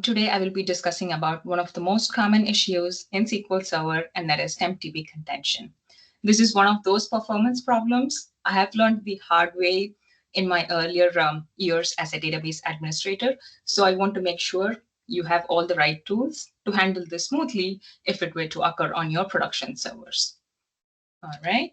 Today, I will be discussing about one of the most common issues in SQL Server, and that is TempDB contention. This is one of those performance problems I have learned the hard way in my earlier years as a database administrator. So I want to make sure you have all the right tools to handle this smoothly if it were to occur on your production servers. All right.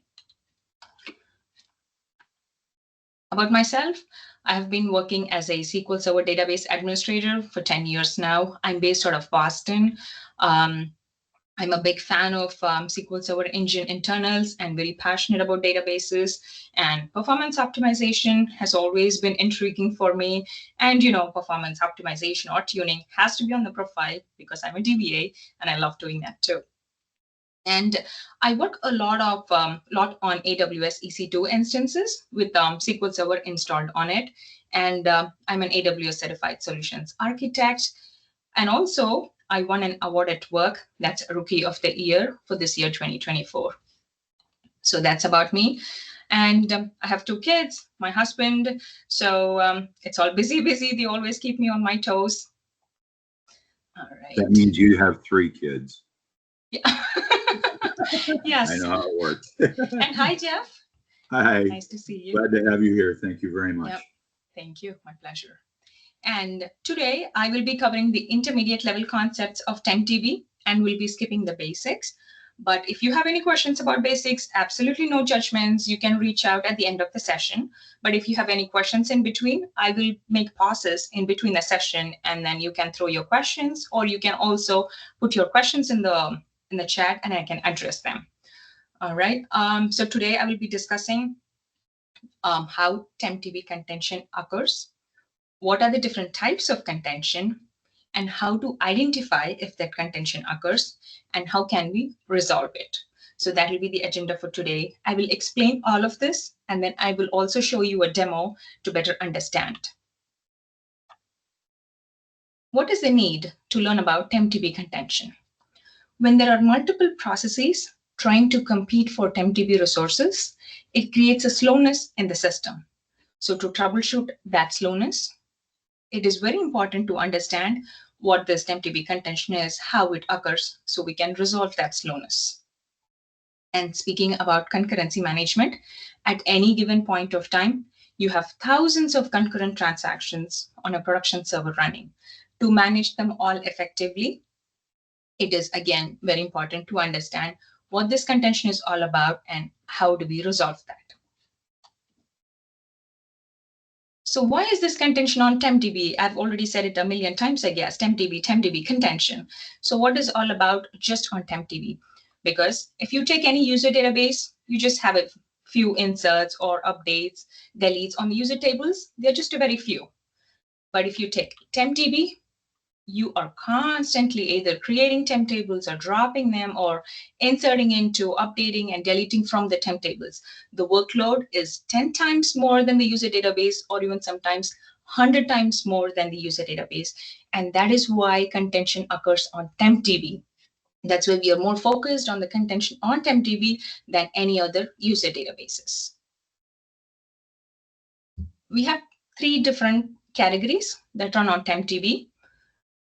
About myself, I have been working as a SQL Server database administrator for 10 years now. I'm based out of Boston. I'm a big fan of SQL Server engine internals and very passionate about databases, and performance optimization has always been intriguing for me. And, performance optimization or tuning has to be on the profile because I'm a DBA and I love doing that too. And I work a lot on AWS EC2 instances with SQL Server installed on it. And I'm an AWS certified solutions architect. And also, I won an award at work. That's Rookie of the Year for this year, 2024. So that's about me. And I have 2 kids, my husband. So it's all busy. They always keep me on my toes. All right. That means you have 3 kids. Yeah. Yes. I know how it works. And hi, Jeff. Hi. Nice to see you. Glad to have you here. Thank you very much. Yep. Thank you. My pleasure. And today I will be covering the intermediate level concepts of TempDB and we'll be skipping the basics. But if you have any questions about basics, absolutely no judgments. You can reach out at the end of the session. But if you have any questions in between, I will make pauses in between the session and then you can throw your questions, or you can also put your questions in the chat and I can address them. All right. So today I will be discussing how TempDB contention occurs, what are the different types of contention, and how to identify if that contention occurs, and how can we resolve it. So that will be the agenda for today. I will explain all of this, and then I will also show you a demo to better understand. What is the need to learn about TempDB contention? When there are multiple processes trying to compete for TempDB resources, it creates a slowness in the system. So to troubleshoot that slowness, it is very important to understand what this TempDB contention is, how it occurs, so we can resolve that slowness. And speaking about concurrency management, at any given point of time, you have thousands of concurrent transactions on a production server running. To manage them all effectively, it is again very important to understand what this contention is all about and how do we resolve that. So why is this contention on TempDB? I've already said it a million times, I guess, TempDB contention. So what is all about just on TempDB? Because if you take any user database, you just have a few inserts or updates, deletes on the user tables. They're just a very few. But if you take TempDB, you are constantly either creating temp tables or dropping them or inserting into, updating and deleting from the temp tables. The workload is 10 times more than the user database, or even sometimes 100 times more than the user database. And that is why contention occurs on TempDB. That's why we are more focused on the contention on TempDB than any other user databases. We have 3 different categories that run on TempDB.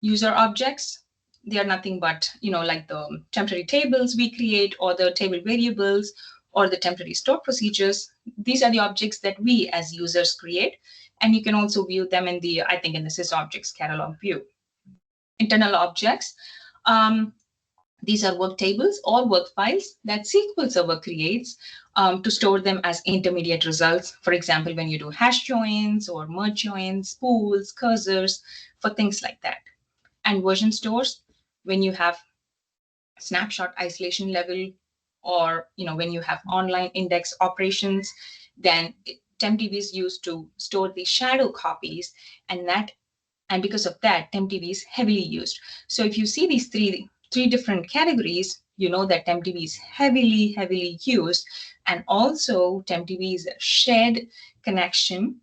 User objects, they are nothing but, like the temporary tables we create, or the table variables, or the temporary store procedures. These are the objects that we as users create, and you can also view them in the, I think, in the sysobjects catalog view. Internal objects, these are work tables or work files that SQL Server creates to store them as intermediate results. For example, when you do hash joins or merge joins, pools, cursors, for things like that. And version stores, when you have snapshot isolation level, or when you have online index operations, then TempDB is used to store the shadow copies, and because of that, TempDB is heavily used. So if you see these three different categories, you know that TempDB is heavily used, and also TempDB is a shared connection,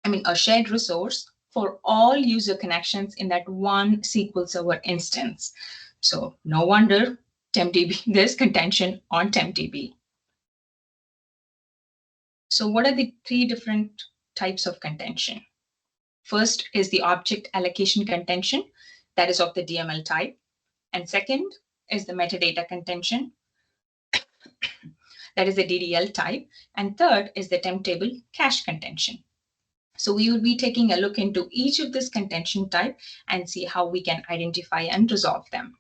a shared resource for all user connections in that one SQL Server instance. So no wonder there's contention on TempDB. So what are the 3 different types of contention? First is the object allocation contention, that is of the DML type. And second is the metadata contention, that is the DDL type. And third is the temp table cache contention. So we will be taking a look into each of this contention type and see how we can identify and resolve them.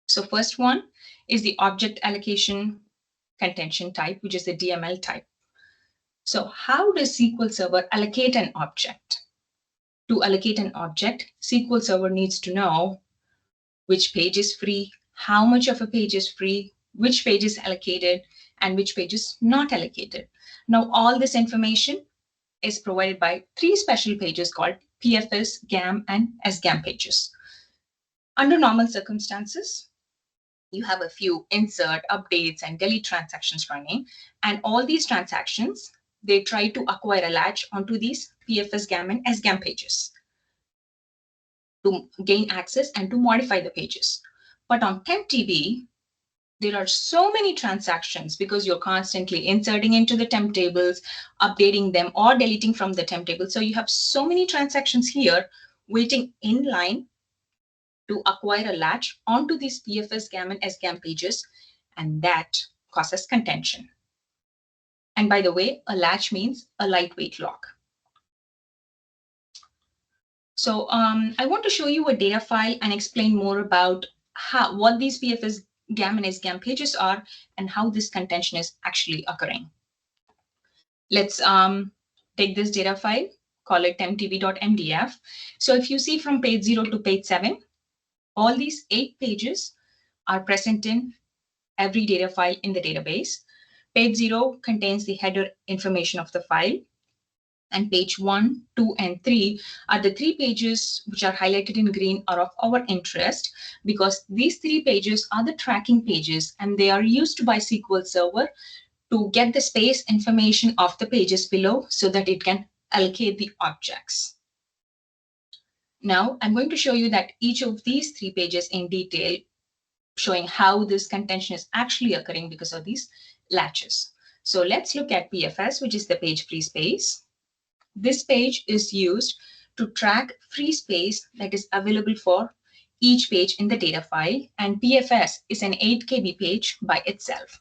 So first one is the object allocation contention type, which is the DML type. So how does SQL Server allocate an object? To allocate an object, SQL Server needs to know which page is free, how much of a page is free, which page is allocated, and which page is not allocated. Now, all this information is provided by three special pages called PFS, GAM, and SGAM pages. Under normal circumstances, you have a few insert, updates, and delete transactions running, and all these transactions, they try to acquire a latch onto these PFS, GAM, and SGAM pages to gain access and to modify the pages. But on TempDB, there are so many transactions because you're constantly inserting into the temp tables, updating them, or deleting from the temp table. So you have so many transactions here waiting in line to acquire a latch onto these PFS, GAM, and SGAM pages, and that causes contention. And by the way, a latch means a lightweight lock. So I want to show you a data file and explain more about what these PFS, GAM, and SGAM pages are and how this contention is actually occurring. Let's take this data file, call it tempdb.mdf. So if you see from page 0 to page 7, all these 8 pages are present in every data file in the database. Page 0 contains the header information of the file. And page 1, 2, and 3 are the 3 pages which are highlighted in green are of our interest because these 3 pages are the tracking pages and they are used by SQL Server to get the space information of the pages below so that it can allocate the objects. Now, I'm going to show you that each of these 3 pages in detail, showing how this contention is actually occurring because of these latches. So let's look at PFS, which is the page free space. This page is used to track free space that is available for each page in the data file, and PFS is an 8 KB page by itself.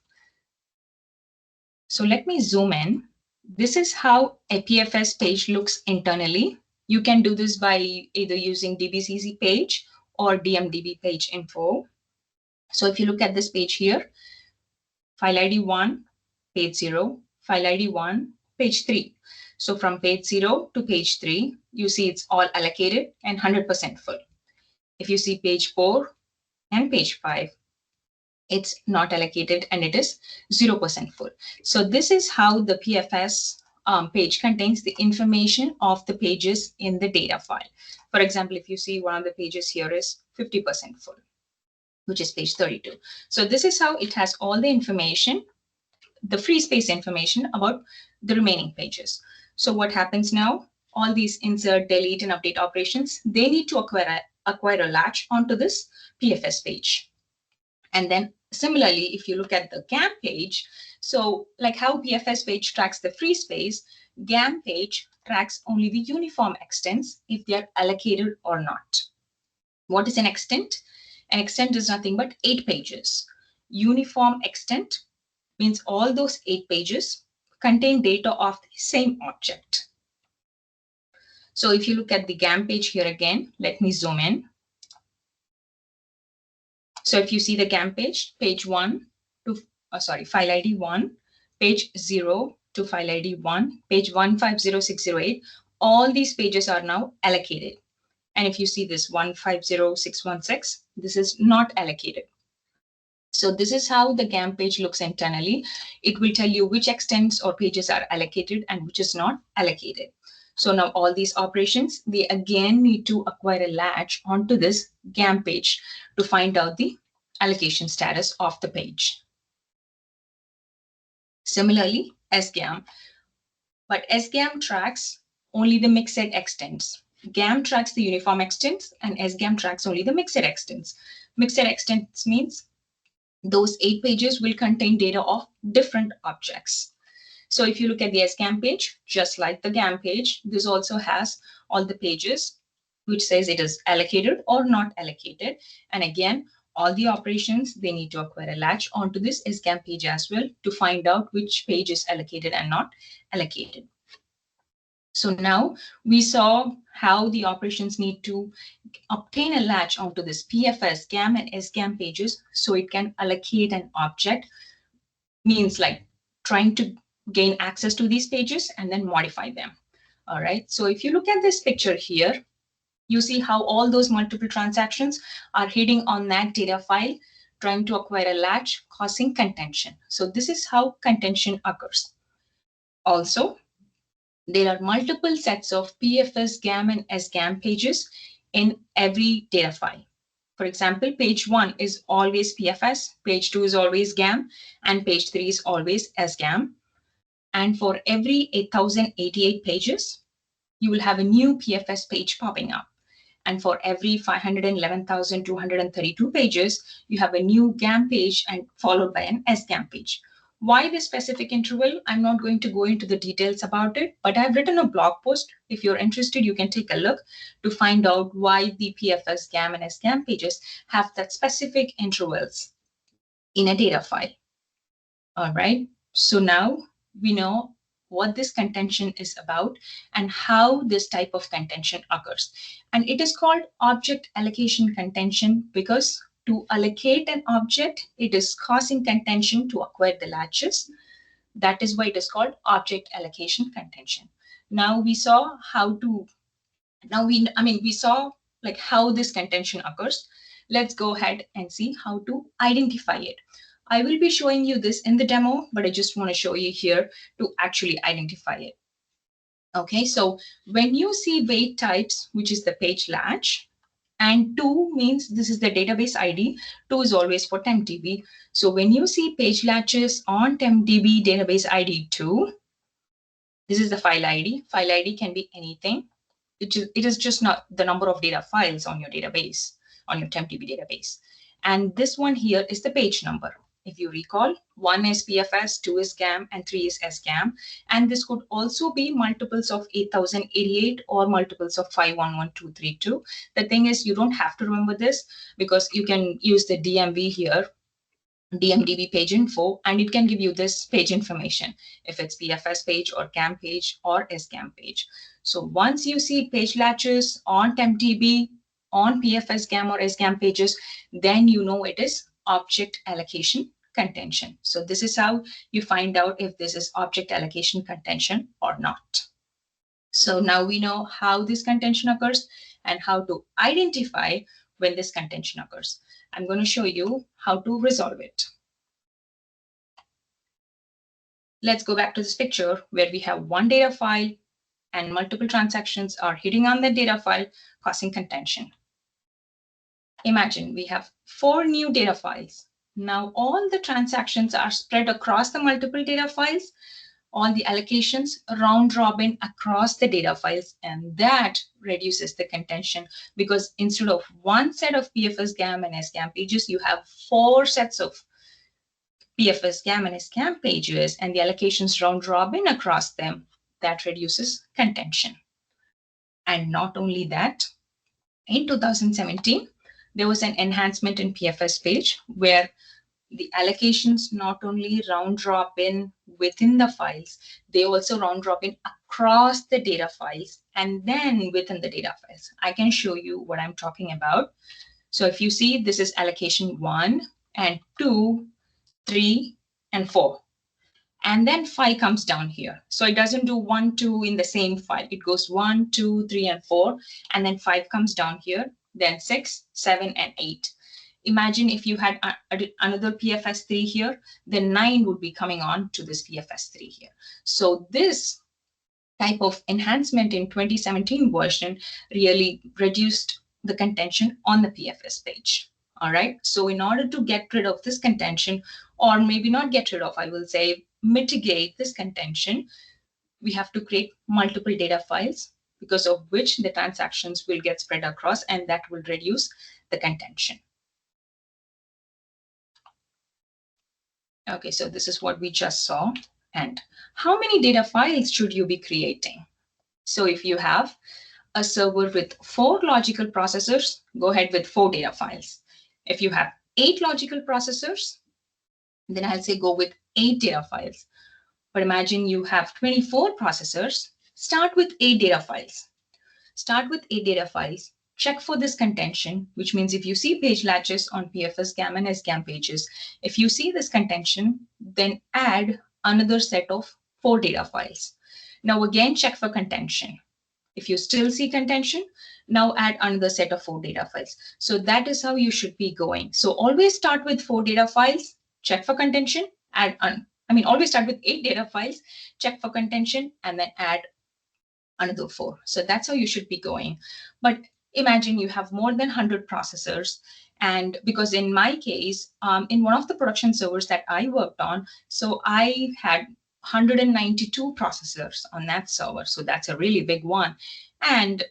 So let me zoom in. This is how a PFS page looks internally. You can do this by either using DBCC page or DMDB page info. So if you look at this page here, file ID 1, page 0, file ID 1, page 3. So from page 0 to page 3, you see it's all allocated and 100% full. If you see page 4 and page 5, it's not allocated and it is 0% full. So this is how the PFS page contains the information of the pages in the data file. For example, if you see one of the pages here is 50% full, which is page 32. So this is how it has all the information, the free space information about the remaining pages. So what happens now? All these insert, delete, and update operations, they need to acquire a latch onto this PFS page. And then similarly, if you look at the GAM page, so like how PFS page tracks the free space, GAM page tracks only the uniform extents if they are allocated or not. What is an extent? An extent is nothing but 8 pages. Uniform extent means all those 8 pages contain data of the same object. So if you look at the GAM page here again, let me zoom in. So if you see the GAM page, page 1 to, file ID 1, page 0 to file ID 1, page 150608, all these pages are now allocated. And if you see this 150616, this is not allocated. So this is how the GAM page looks internally. It will tell you which extents or pages are allocated and which is not allocated. So now all these operations, they again need to acquire a latch onto this GAM page to find out the allocation status of the page. Similarly, SGAM, but SGAM tracks only the mixed extents. GAM tracks the uniform extents and SGAM tracks only the mixed extents. Mixed extents means those 8 pages will contain data of different objects. So if you look at the SCAM page, just like the GAM page, this also has all the pages which says it is allocated or not allocated. And again, all the operations, they need to acquire a latch onto this SCAM page as well to find out which page is allocated and not allocated. So now we saw how the operations need to obtain a latch onto this PFS, GAM, and SGAM pages so it can allocate an object, means like trying to gain access to these pages and then modify them. All right, so if you look at this picture here, you see how all those multiple transactions are hitting on that data file, trying to acquire a latch, causing contention. So this is how contention occurs. Also, there are multiple sets of PFS, GAM, and SGAM pages in every data file. For example, page 1 is always PFS, page 2 is always GAM, and page 3 is always SGAM. And for every 8,088 pages, you will have a new PFS page popping up. And for every 511,232 pages, you have a new GAM page and followed by an SGAM page. Why this specific interval? I'm not going to go into the details about it, but I've written a blog post. If you're interested, you can take a look to find out why the PFS, GAM, and SGAM pages have that specific intervals in a data file. All right, so now we know what this contention is about and how this type of contention occurs. And it is called object allocation contention because to allocate an object, it is causing contention to acquire the latches. That is why it is called object allocation contention. Now we saw how to, we saw like how this contention occurs. Let's go ahead and see how to identify it. I will be showing you this in the demo, but I just want to show you here to actually identify it. Okay, so when you see wait types, which is the page latch, and 2 means this is the database ID, 2 is always for TempDB. So when you see page latches on TempDB database ID 2, this is the file ID. File ID can be anything. It is just not the number of data files on your database, on your TempDB database. And this one here is the page number. If you recall, 1 is PFS, 2 is GAM, and 3 is SGAM. And this could also be multiples of 8,088 or multiples of 511232. The thing is, you don't have to remember this because you can use the DMV here, DMDB page info, and it can give you this page information if it's PFS page or GAM page or SGAM page. So once you see page latches on TempDB, on PFS, GAM, or SGAM pages, then you know it is object allocation contention. So this is how you find out if this is object allocation contention or not. So now we know how this contention occurs and how to identify when this contention occurs. I'm going to show you how to resolve it. Let's go back to this picture where we have one data file and multiple transactions are hitting on the data file, causing contention. Imagine we have 4 new data files. Now all the transactions are spread across the multiple data files, all the allocations round robin across the data files, and that reduces the contention because instead of one set of PFS, GAM, and SGAM pages, you have 4 sets of PFS, GAM, and SGAM pages, and the allocations round robin across them. That reduces contention. And not only that, in 2017, there was an enhancement in PFS page where the allocations not only round robin within the files, they also round robin across the data files and then within the data files. I can show you what I'm talking about. So if you see, this is allocation 1 and 2, 3, and 4. And then 5 comes down here. So it doesn't do 1, 2 in the same file. It goes 1, 2, 3, and 4. And then 5 comes down here. Then 6, 7, and 8. Imagine if you had another PFS3 here, then 9 would be coming on to this PFS3 here. So this type of enhancement in 2017 version really reduced the contention on the PFS page. All right. So in order to get rid of this contention, or maybe not get rid of, I will say mitigate this contention, we have to create multiple data files because of which the transactions will get spread across, and that will reduce the contention. Okay, so this is what we just saw. And how many data files should you be creating? So if you have a server with 4 logical processors, go ahead with 4 data files. If you have 8 logical processors, then I'll say go with 8 data files. But imagine you have 24 processors, start with 8 data files. Start with 8 data files. Check for this contention, which means if you see page latches on PFS, GAM, and SGAM pages, if you see this contention, then add another set of 4 data files. Now again, check for contention. If you still see contention, now add another set of 4 data files. So that is how you should be going. So always start with 4 data files, check for contention, always start with 8 data files, check for contention, and then add another 4. So that's how you should be going. But imagine you have more than 100 processors. And because in my case, in one of the production servers that I worked on, so I had 192 processors on that server. So that's a really big one. And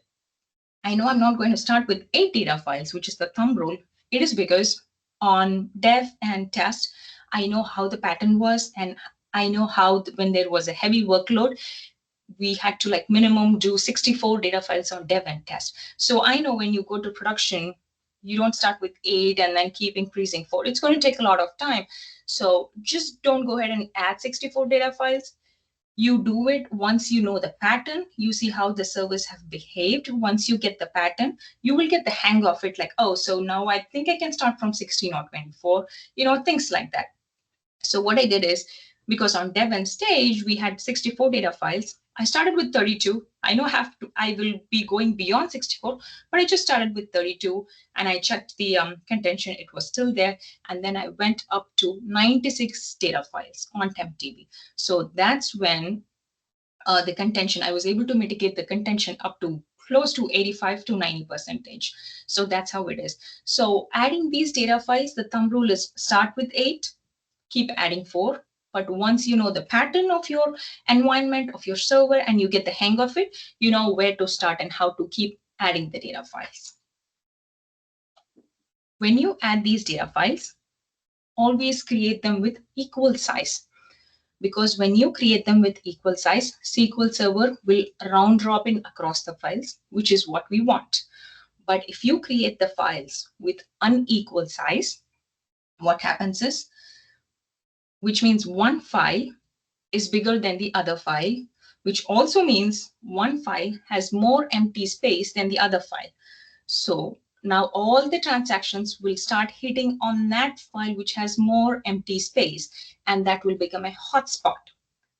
I know I'm not going to start with 8 data files, which is the thumb rule. It is because on dev and test, I know how the pattern was, and I know how when there was a heavy workload, we had to like minimum do 64 data files on dev and test. So I know when you go to production, you don't start with 8 and then keep increasing 4. It's going to take a lot of time. So just don't go ahead and add 64 data files. You do it once you know the pattern, you see how the servers have behaved. Once you get the pattern, you will get the hang of it, like, oh, so now I think I can start from 16 or 24, things like that. So what I did is, because on dev and stage, we had 64 data files, I started with 32. I know I will be going beyond 64, but I just started with 32 and I checked the contention. It was still there. And then I went up to 96 data files on TempDB. So that's when the contention, I was able to mitigate the contention up to close to 85 to 90%. So that's how it is. So adding these data files, the thumb rule is start with 8, keep adding 4. But once you know the pattern of your environment, of your server, and you get the hang of it, you know where to start and how to keep adding the data files. When you add these data files, always create them with equal size. Because when you create them with equal size, SQL Server will round robin across the files, which is what we want. But if you create the files with unequal size, what happens is, which means one file is bigger than the other file, which also means one file has more empty space than the other file. So now all the transactions will start hitting on that file which has more empty space, and that will become a hotspot,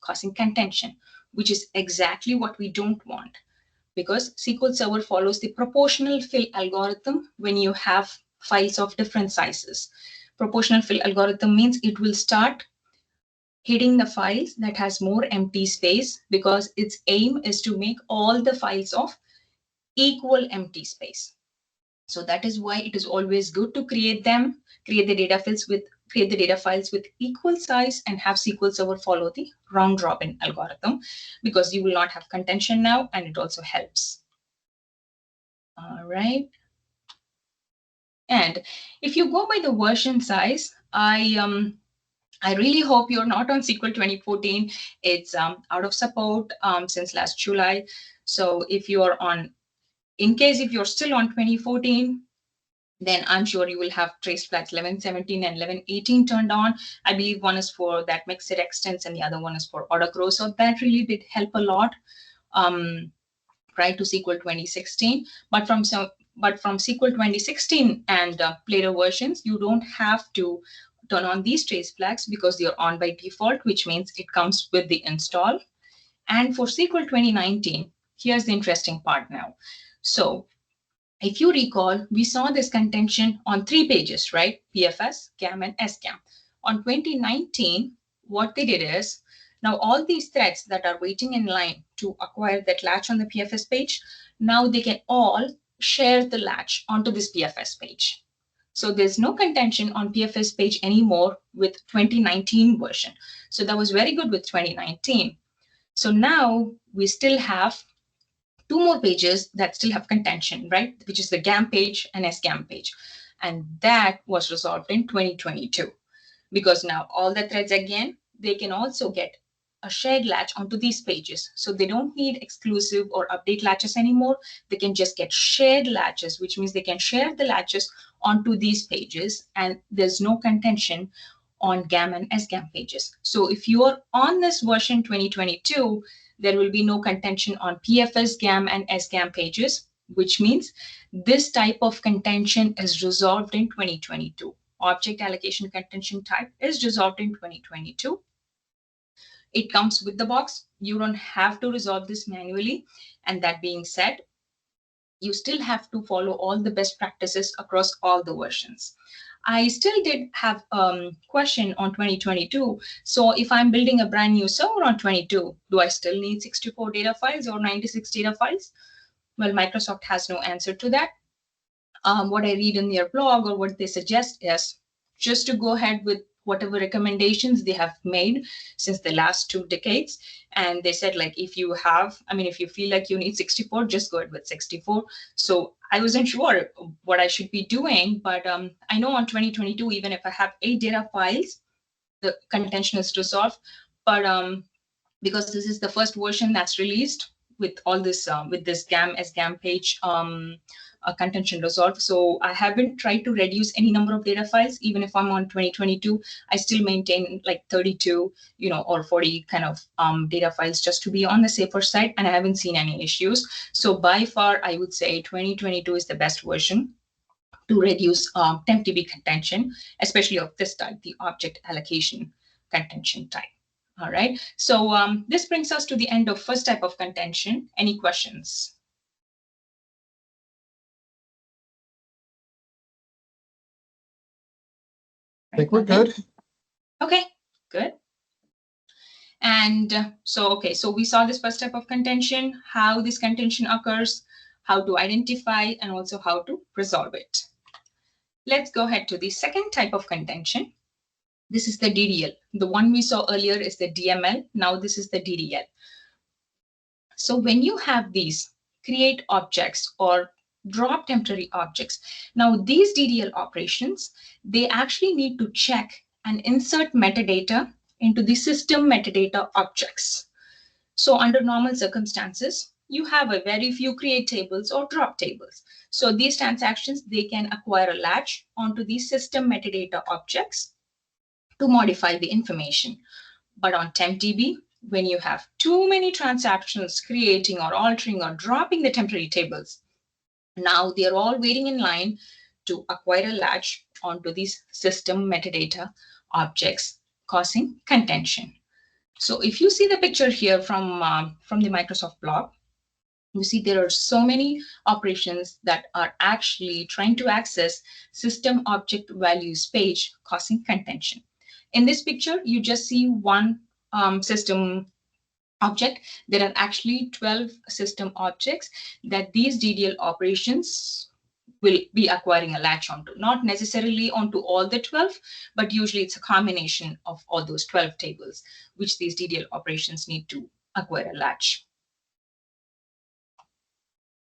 causing contention, which is exactly what we don't want, because SQL Server follows the proportional fill algorithm when you have files of different sizes. Proportional fill algorithm means it will start hitting the files that has more empty space, because its aim is to make all the files of equal empty space. So that is why it is always good to create the data files with equal size and have SQL Server follow the round robin algorithm, because you will not have contention now, and it also helps. All right. And if you go by the version size, I really hope you're not on SQL 2014. It's out of support since last July. So if you're in case if you're still on 2014, then I'm sure you will have trace flags 1117 and 1118 turned on. I believe one is for that mixed extents and the other one is for auto grow. So that really did help a lot prior to SQL 2016. But from SQL 2016 and later versions, you don't have to turn on these trace flags because they're on by default, which means it comes with the install. And for SQL 2019, here's the interesting part now. So if you recall, we saw this contention on 3 pages, right? PFS, GAM, and SGAM. On 2019, what they did is, now all these threads that are waiting in line to acquire that latch on the PFS page, now they can all share the latch onto this PFS page. So there's no contention on PFS page anymore with 2019 version. So that was very good with 2019. So now we still have 2 more pages that still have contention, right? Which is the GAM page and SGAM page. And that was resolved in 2022, because now all the threads, again, they can also get a shared latch onto these pages. So they don't need exclusive or update latches anymore. They can just get shared latches, which means they can share the latches onto these pages, and there's no contention on GAM and SGAM pages. So if you are on this version 2022, there will be no contention on PFS, GAM, and SGAM pages, which means this type of contention is resolved in 2022. Object allocation contention type is resolved in 2022. It comes with the box. You don't have to resolve this manually. And that being said, you still have to follow all the best practices across all the versions. I still did have a question on 2022. So if I'm building a brand new server on 22, do I still need 64 data files or 96 data files? Well, Microsoft has no answer to that. What I read in their blog or what they suggest is just to go ahead with whatever recommendations they have made since the last 2 decades. And they said, like, if you feel like you need 64, just go ahead with 64. So I wasn't sure what I should be doing, but I know on 2022, even if I have 8 data files, the contention is resolved. But because this is the first version that's released with all this, with this GAM, SGAM page, contention resolved. So I haven't tried to reduce any number of data files. Even if I'm on 2022, I still maintain like 32, or 40 kind of data files just to be on the safer side. And I haven't seen any issues. So by far, I would say 2022 is the best version to reduce TempDB contention, especially of this type, the object allocation contention type. All right. So this brings us to the end of first type of contention. Any questions? I think we're good. Okay, good. And so we saw this first type of contention, how this contention occurs, how to identify, and also how to resolve it. Let's go ahead to the second type of contention. This is the DDL. The one we saw earlier is the DML. Now this is the DDL. So when you have these create objects or drop temporary objects, now these DDL operations, they actually need to check and insert metadata into the system metadata objects. So under normal circumstances, you have a very few create tables or drop tables. So these transactions, they can acquire a latch onto the system metadata objects to modify the information. But on TempDB, when you have too many transactions creating or altering or dropping the temporary tables, now they're all waiting in line to acquire a latch onto these system metadata objects, causing contention. So if you see the picture here from the Microsoft blog, you see there are so many operations that are actually trying to access system object values page, causing contention. In this picture, you just see one system object. There are actually 12 system objects that these DDL operations will be acquiring a latch onto. Not necessarily onto all the 12, but usually it's a combination of all those 12 tables, which these DDL operations need to acquire a latch.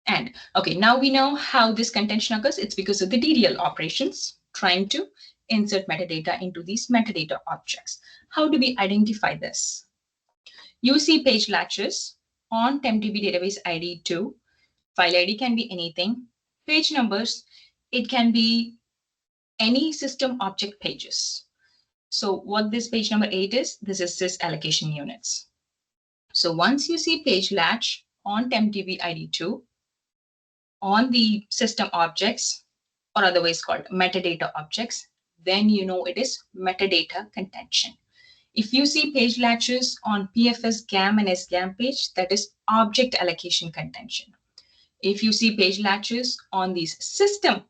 And okay, now we know how this contention occurs. It's because of the DDL operations trying to insert metadata into these metadata objects. How do we identify this? You see page latches on TempDB database ID 2. File ID can be anything. Page numbers, it can be any system object pages. So what this page number 8 is, this is sys allocation units. So once you see page latch on TempDB ID 2 on the system objects, or otherwise called metadata objects, then you know it is metadata contention. If you see page latches on PFS, GAM, and SGAM page, that is object allocation contention. If you see page latches on these system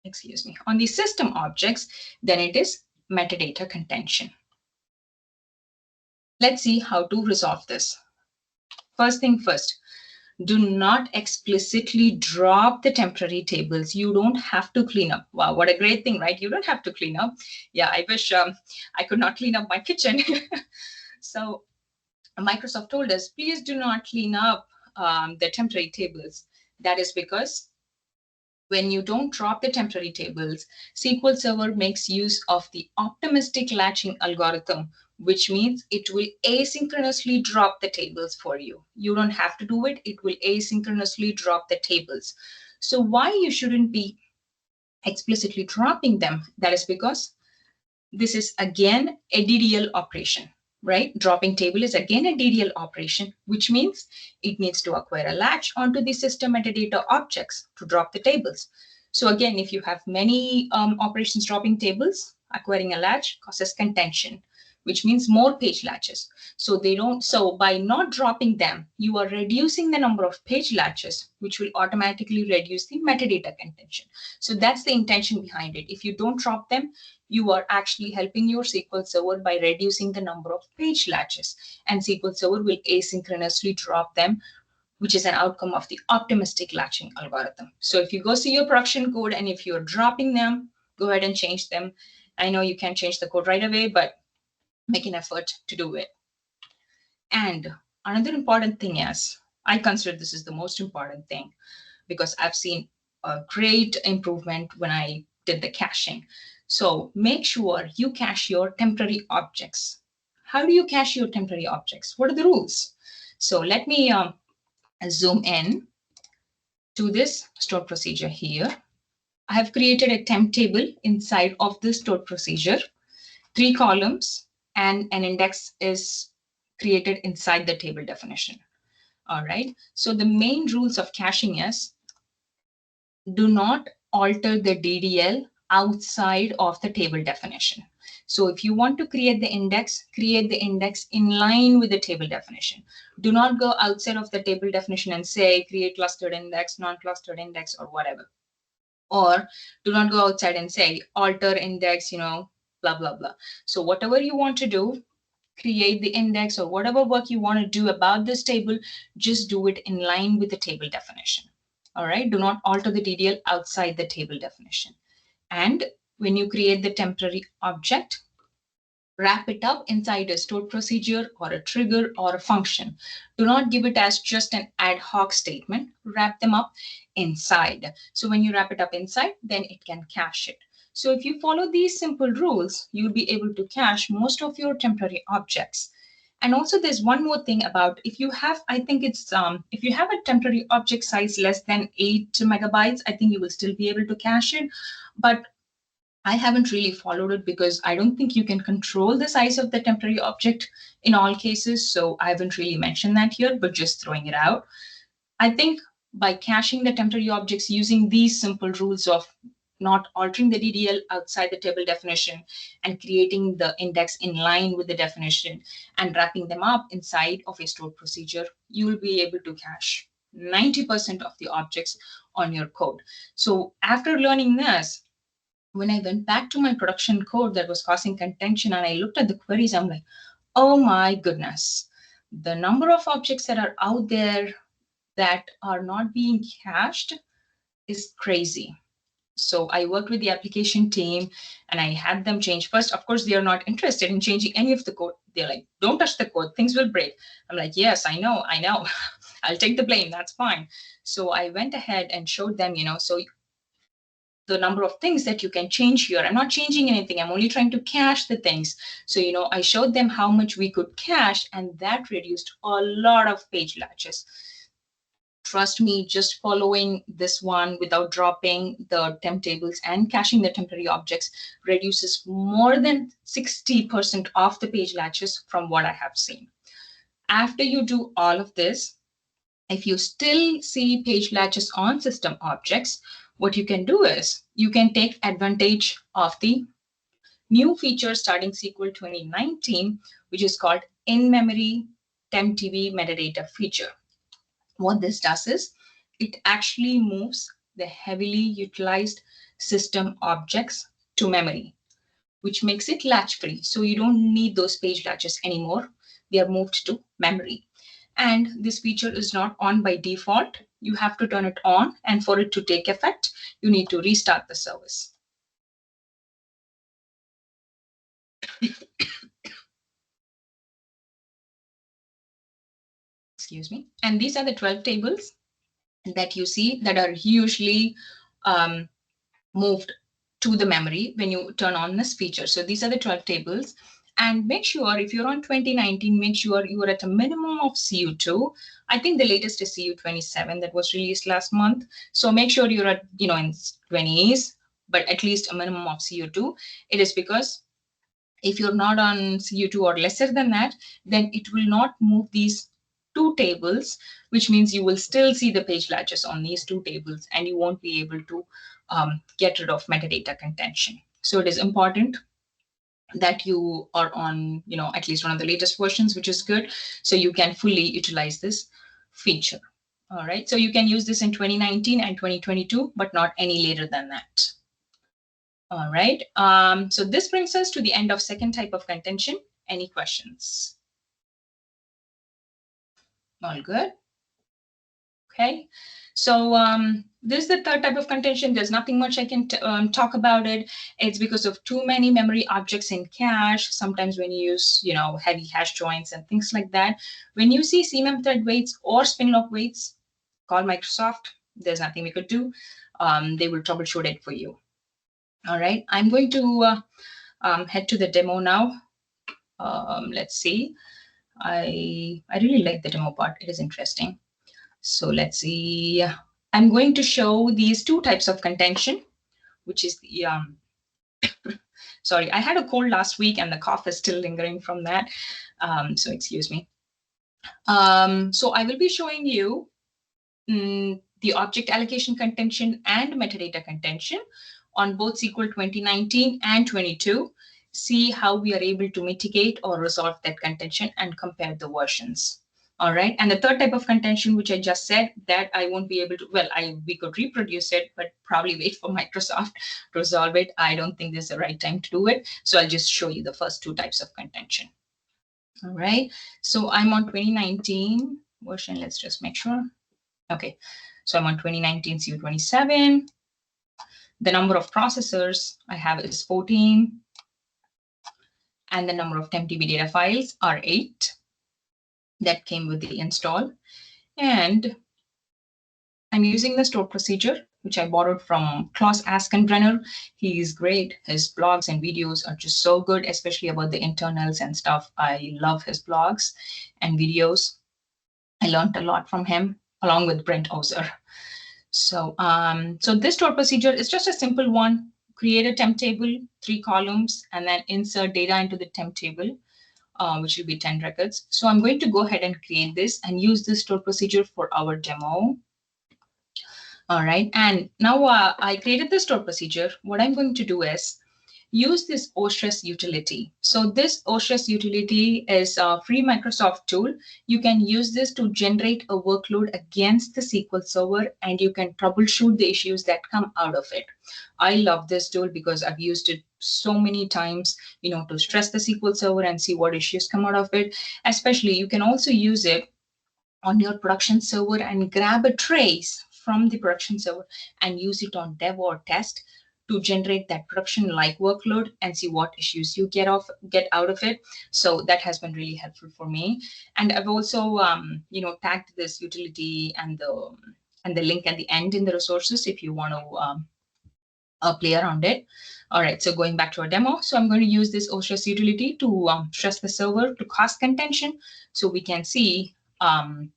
objects, then it is metadata contention. Let's see how to resolve this. First thing first, do not explicitly drop the temporary tables. You don't have to clean up. Wow, what a great thing, right? You don't have to clean up. Yeah, I wish I could not clean up my kitchen. So Microsoft told us, please do not clean up the temporary tables. That is because when you don't drop the temporary tables, SQL Server makes use of the optimistic latching algorithm, which means it will asynchronously drop the tables for you. You don't have to do it. It will asynchronously drop the tables. So why you shouldn't be explicitly dropping them? That is because this is again a DDL operation, right? Dropping table is again a DDL operation, which means it needs to acquire a latch onto the system metadata objects to drop the tables. So again, if you have many operations dropping tables, acquiring a latch causes contention, which means more page latches. So they don't. So by not dropping them, you are reducing the number of page latches, which will automatically reduce the metadata contention. So that's the intention behind it. If you don't drop them, you are actually helping your SQL Server by reducing the number of page latches, and SQL Server will asynchronously drop them, which is an outcome of the optimistic latching algorithm. So if you go see your production code and if you're dropping them, go ahead and change them. I know you can't change the code right away, but make an effort to do it. And another important thing is, I consider this is the most important thing because I've seen a great improvement when I did the caching. So make sure you cache your temporary objects. How do you cache your temporary objects? What are the rules? So let me zoom in to this stored procedure here. I have created a temp table inside of this stored procedure, 3 columns, and an index is created inside the table definition. All right. So the main rules of caching is, do not alter the DDL outside of the table definition. So if you want to create the index in line with the table definition. Do not go outside of the table definition and say create clustered index, non-clustered index, or whatever. Or do not go outside and say alter index, blah, blah, blah. So whatever you want to do, create the index or whatever work you want to do about this table, just do it in line with the table definition. All right, do not alter the DDL outside the table definition. And when you create the temporary object, wrap it up inside a stored procedure or a trigger or a function. Do not give it as just an ad hoc statement. Wrap them up inside. So when you wrap it up inside, then it can cache it. So if you follow these simple rules, you'll be able to cache most of your temporary objects. And also there's one more thing about if you have, I think it's, if you have a temporary object size less than 8 megabytes, I think you will still be able to cache it. But I haven't really followed it because I don't think you can control the size of the temporary object in all cases. So I haven't really mentioned that here, but just throwing it out. I think by caching the temporary objects using these simple rules of not altering the DDL outside the table definition and creating the index in line with the definition and wrapping them up inside of a stored procedure, you will be able to cache 90% of the objects on your code. So after learning this, when I went back to my production code that was causing contention and I looked at the queries, I'm like, oh my goodness, the number of objects that are out there that are not being cached is crazy. So I worked with the application team and I had them change. First, of course, they are not interested in changing any of the code. They're like, don't touch the code, things will break. I'm like, yes, I know. I'll take the blame, that's fine. So I went ahead and showed them, so the number of things that you can change here. I'm not changing anything. I'm only trying to cache the things. So, I showed them how much we could cache, and that reduced a lot of page latches. Trust me, just following this one without dropping the temp tables and caching the temporary objects reduces more than 60% of the page latches from what I have seen. After you do all of this, if you still see page latches on system objects, what you can do is you can take advantage of the new feature starting SQL 2019, which is called in-memory TempDB metadata feature. What this does is it actually moves the heavily utilized system objects to memory, which makes it latch-free. So you don't need those page latches anymore. They are moved to memory. And this feature is not on by default. You have to turn it on, and for it to take effect, you need to restart the service. Excuse me. And these are the 12 tables that you see that are usually moved to the memory when you turn on this feature. So these are the 12 tables. And make sure if you're on 2019, make sure you are at a minimum of CU2. I think the latest is CU27 that was released last month. So make sure you're at, in 20s, but at least a minimum of CU2. It is because if you're not on CU2 or lesser than that, then it will not move these two tables, which means you will still see the page latches on these two tables and you won't be able to get rid of metadata contention. So it is important that you are on, at least one of the latest versions, which is good. So you can fully utilize this feature. All right. So you can use this in 2019 and 2022, but not any later than that. All right. So this brings us to the end of second type of contention. Any questions? All good. Okay. So this is the third type of contention. There's nothing much I can talk about it. It's because of too many memory objects in cache. Sometimes when you use, heavy hash joins and things like that, when you see CMEM thread waits or spin lock waits, call Microsoft. There's nothing we could do. They will troubleshoot it for you. All right. I'm going to head to the demo now. Let's see. I really like the demo part. It is interesting. So let's see. I'm going to show these two types of contention, which is the sorry, I had a cold last week and the cough is still lingering from that. So excuse me. So I will be showing you the object allocation contention and metadata contention on both SQL 2019 and 22. See how we are able to mitigate or resolve that contention and compare the versions. All right. And the third type of contention, which I just said, that I won't be able to, well, we could reproduce it, but probably wait for Microsoft to resolve it. I don't think this is the right time to do it. So I'll just show you the first two types of contention. All right. So I'm on 2019 version. Let's just make sure. Okay. So I'm on 2019 CU27. The number of processors I have is 14. And the number of TempDB data files are 8. That came with the install. And I'm using the stored procedure, which I borrowed from Klaus Askenbrenner. He's great. His blogs and videos are just so good, especially about the internals and stuff. I love his blogs and videos. I learned a lot from him, along with Brent Ozer. So, so this stored procedure is just a simple one. Create a temp table, 3 columns, and then insert data into the temp table. Which will be 10 records. So I'm going to go ahead and create this and use this stored procedure for our demo. All right, and now I created the stored procedure. What I'm going to do is use this OSTRES utility. So this OSTRES utility is a free Microsoft tool. You can use this to generate a workload against the SQL Server, and you can troubleshoot the issues that come out of it. I love this tool because I've used it so many times, to stress the SQL Server and see what issues come out of it. Especially, you can also use it on your production server and grab a trace from the production server and use it on dev or test to generate that production-like workload and see what issues you get out of it. So that has been really helpful for me. And I've also, tagged this utility and the link at the end in the resources if you want to play around it. All right, so going back to our demo. So I'm going to use this OSTRES utility to stress the server to cause contention, so we can see the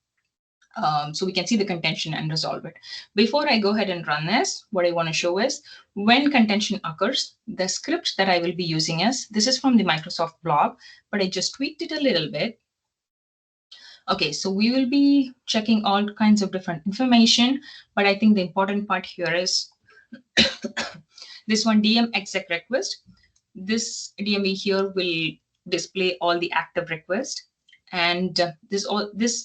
contention and resolve it. Before I go ahead and run this, what I want to show is when contention occurs, the script that I will be using this is from the Microsoft blog, but I just tweaked it a little bit. Okay, so we will be checking all kinds of different information, but I think the important part here is this one, DM exec request. This DMV here will display all the active requests. And this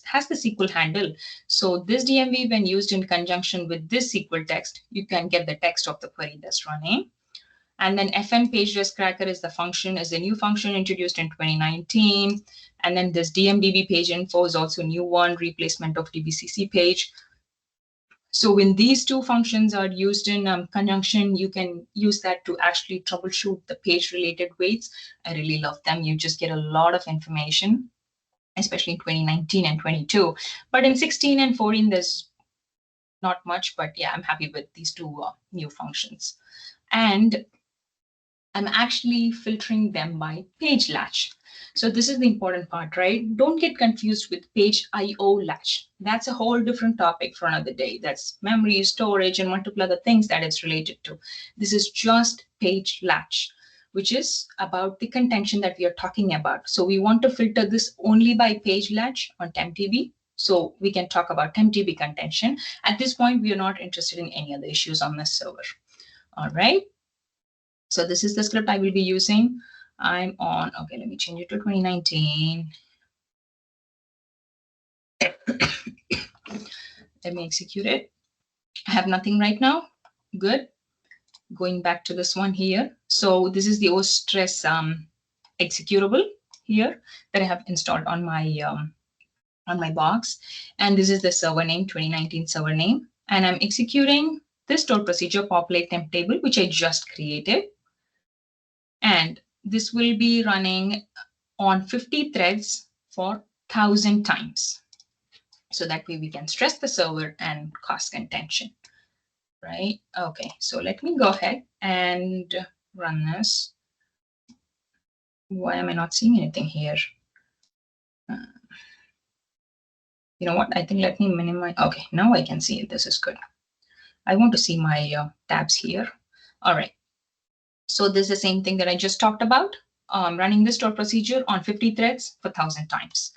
has the SQL handle. So this DMV, when used in conjunction with this SQL text, you can get the text of the query that's running. And then FN page res cracker is the new function introduced in 2019. And then this DMDB page info is also a new one, replacement of DBCC page. So when these two functions are used in conjunction, you can use that to actually troubleshoot the page related waits. I really love them. You just get a lot of information, especially in 2019 and 22. But in 16 and 14, there's not much, but yeah, I'm happy with these two new functions. And I'm actually filtering them by page latch. So this is the important part, right? Don't get confused with page IO latch. That's a whole different topic for another day. That's memory, storage, and multiple other things that it's related to. This is just page latch, which is about the contention that we are talking about. So we want to filter this only by page latch on TempDB. So we can talk about TempDB contention. At this point, we are not interested in any other issues on this server. All right. So this is the script I will be using. I'm on, okay, let me change it to 2019. Let me execute it. I have nothing right now. Good. Going back to this one here. So this is the OSTRESS executable here that I have installed on my box. And this is the server name, 2019 server name. And I'm executing this stored procedure populate temp table, which I just created. And this will be running on 50 threads for 1,000 times. So that way we can stress the server and cause contention, right? Okay, so let me go ahead and run this. Why am I not seeing anything here? You know what? I think let me minimize. Okay, now I can see it. This is good. I want to see my tabs here. All right. So this is the same thing that I just talked about. Running the store procedure on 50 threads for 1,000 times.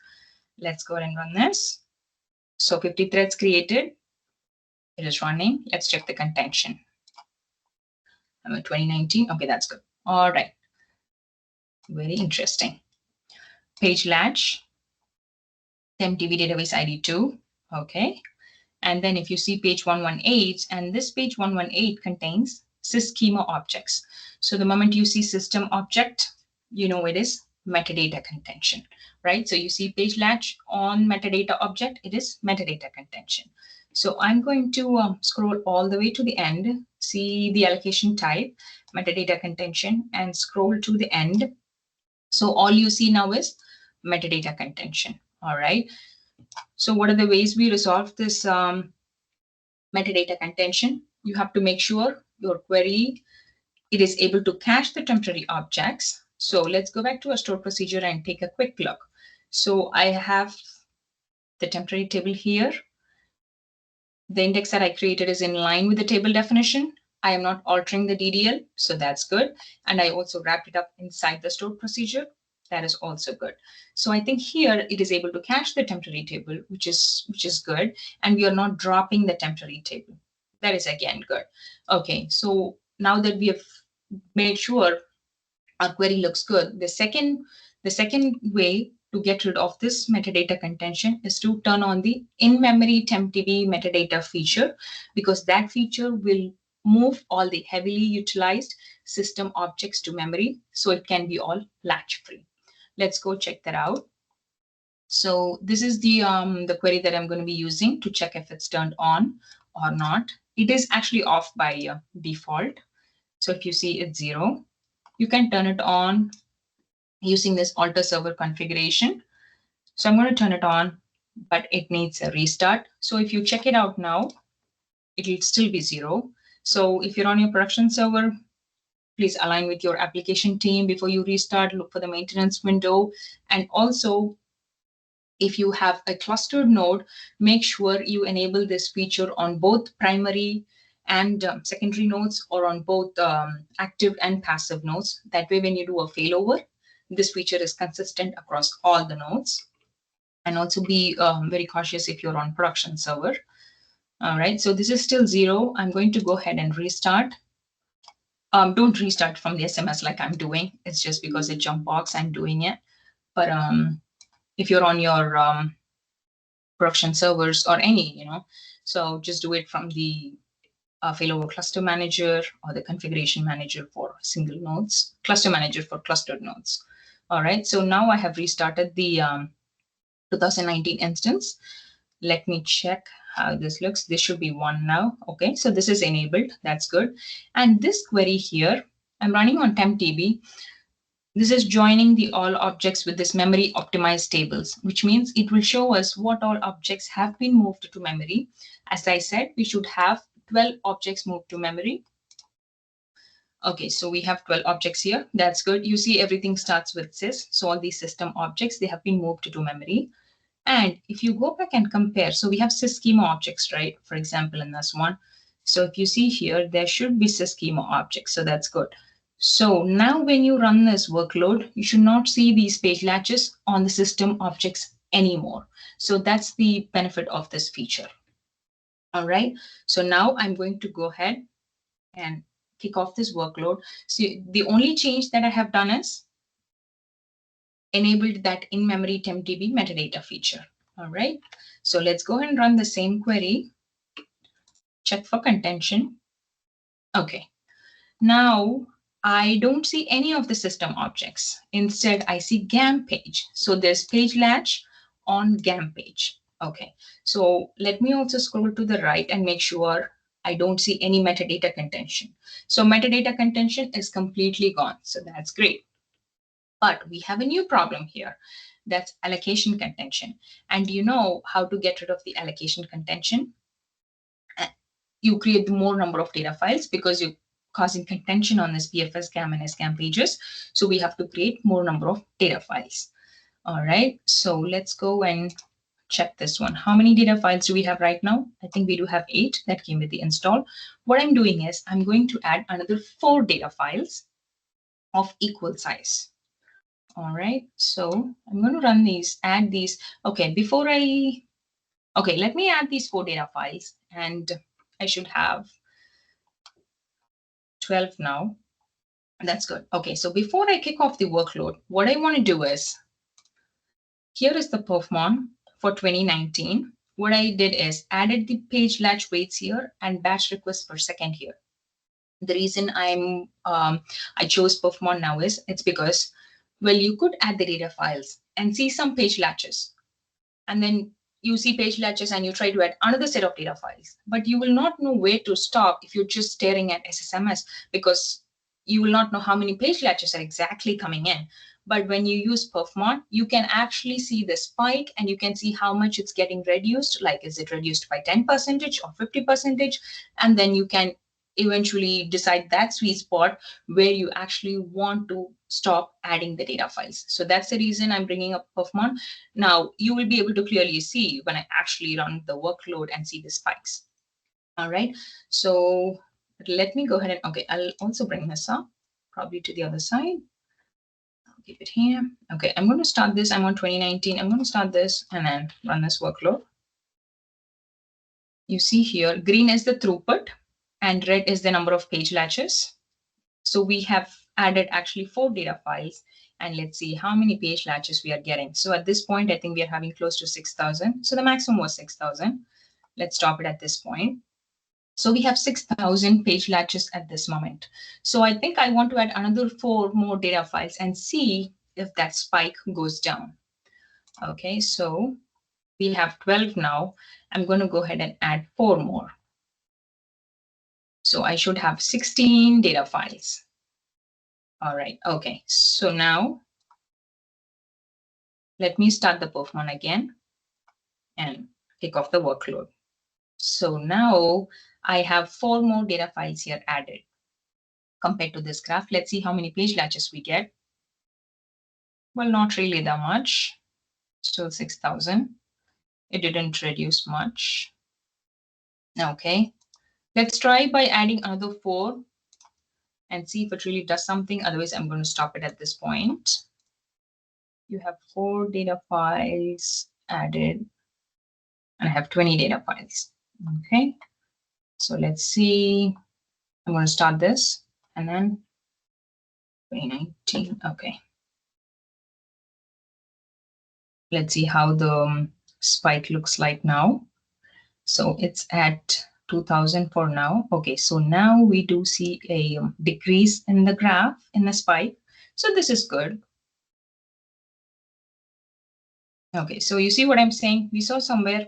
Let's go ahead and run this. So 50 threads created. It is running. Let's check the contention. I'm at 2019. Okay, that's good. All right. Very interesting. Page latch, TempDB database ID 2. Okay. And then if you see page 118, and this page 118 contains sysschema objects. So the moment you see system object, you know it is metadata contention, right? So you see page latch on metadata object, it is metadata contention. So I'm going to scroll all the way to the end, see the allocation type, metadata contention, and scroll to the end. So all you see now is metadata contention, all right? So what are the ways we resolve this metadata contention? You have to make sure your query, it is able to cache the temporary objects. So let's go back to our store procedure and take a quick look. So I have the temporary table here. The index that I created is in line with the table definition. I am not altering the DDL, so that's good. And I also wrapped it up inside the stored procedure. That is also good. So I think here it is able to cache the temporary table, which is good. And we are not dropping the temporary table. That is again good. Okay, so now that we have made sure our query looks good, the second way to get rid of this metadata contention is to turn on the in-memory TempDB metadata feature, because that feature will move all the heavily utilized system objects to memory, so it can be all latch-free. Let's go check that out. So this is the query that I'm going to be using to check if it's turned on or not. It is actually off by default. So if you see it's 0, you can turn it on using this alter server configuration. So I'm going to turn it on, but it needs a restart. So if you check it out now, it'll still be 0. So if you're on your production server, please align with your application team before you restart, look for the maintenance window. And also, if you have a clustered node, make sure you enable this feature on both primary and secondary nodes, or on both active and passive nodes. That way, when you do a failover, this feature is consistent across all the nodes. And also be very cautious if you're on production server. All right, so this is still 0. I'm going to go ahead and restart. Don't restart from the SMS like I'm doing. It's just because it jump box, I'm doing it. But if you're on your production servers or any, so just do it from the failover cluster manager or the configuration manager for single nodes, cluster manager for clustered nodes. All right, so now I have restarted the 2019 instance. Let me check how this looks. This should be 1 now. Okay, so this is enabled. That's good. And this query here, I'm running on TempDB. This is joining the all objects with this memory optimized tables, which means it will show us what all objects have been moved to memory. As I said, we should have 12 objects moved to memory. Okay, so we have 12 objects here. That's good. You see everything starts with sys. So all these system objects, they have been moved to memory. And if you go back and compare, so we have sys schema objects, right? For example, in this one. So if you see here, there should be sys schema objects. So that's good. So now when you run this workload, you should not see these page latches on the system objects anymore. So that's the benefit of this feature. All right. So now I'm going to go ahead and kick off this workload. So the only change that I have done is enabled that in-memory TempDB metadata feature. All right. So let's go ahead and run the same query. Check for contention. Okay. Now I don't see any of the system objects. Instead, I see GAM page. So there's page latch on GAM page. Okay. So let me also scroll to the right and make sure I don't see any metadata contention. So metadata contention is completely gone. So that's great. But we have a new problem here. That's allocation contention. And you know how to get rid of the allocation contention? You create the more number of data files because you're causing contention on this BFS, GAM, and SGAM pages. So we have to create more number of data files. All right. So let's go and check this one. How many data files do we have right now? I think we do have 8 that came with the install. What I'm doing is I'm going to add another 4 data files of equal size. All right, so I'm going to run these, add these. Okay, let me add these 4 data files and I should have 12 now. That's good. Okay, so before I kick off the workload, what I want to do is, here is the perfmon for 2019. What I did is added the page latch weights here and batch requests per second here. The reason I chose perfmon now is it's because, well, you could add the data files and see some page latches. And then you see page latches and you try to add another set of data files, but you will not know where to stop if you're just staring at SSMS because you will not know how many page latches are exactly coming in. But when you use perfmon, you can actually see the spike and you can see how much it's getting reduced. Like, is it reduced by 10% or 50%? And then you can eventually decide that sweet spot where you actually want to stop adding the data files. So that's the reason I'm bringing up perfmon. Now you will be able to clearly see when I actually run the workload and see the spikes. All right, so let me go ahead and, okay, I'll also bring this up probably to the other side. I'll keep it here. Okay, I'm going to start this. I'm on 2019. I'm going to start this and then run this workload. You see here, green is the throughput and red is the number of page latches. So we have added actually 4 data files and let's see how many page latches we are getting. So at this point, I think we are having close to 6,000. So the maximum was 6,000. Let's stop it at this point. So we have 6,000 page latches at this moment. So I think I want to add another 4 more data files and see if that spike goes down. Okay, so we have 12 now. I'm going to go ahead and add 4 more. So I should have 16 data files. All right, okay, so now let me start the perfmon again and kick off the workload. So now I have 4 more data files here added. Compared to this graph, let's see how many page latches we get. Well, not really that much, still 6,000. It didn't reduce much. Okay, let's try by adding another 4 and see if it really does something. Otherwise, I'm going to stop it at this point. You have 4 data files added and I have 20 data files. Okay, so let's see. I'm going to start this and then 2019. Okay, let's see how the spike looks like now. So it's at 2000 for now. Okay, so now we do see a decrease in the graph in the spike. So this is good. Okay, so you see what I'm saying? We saw somewhere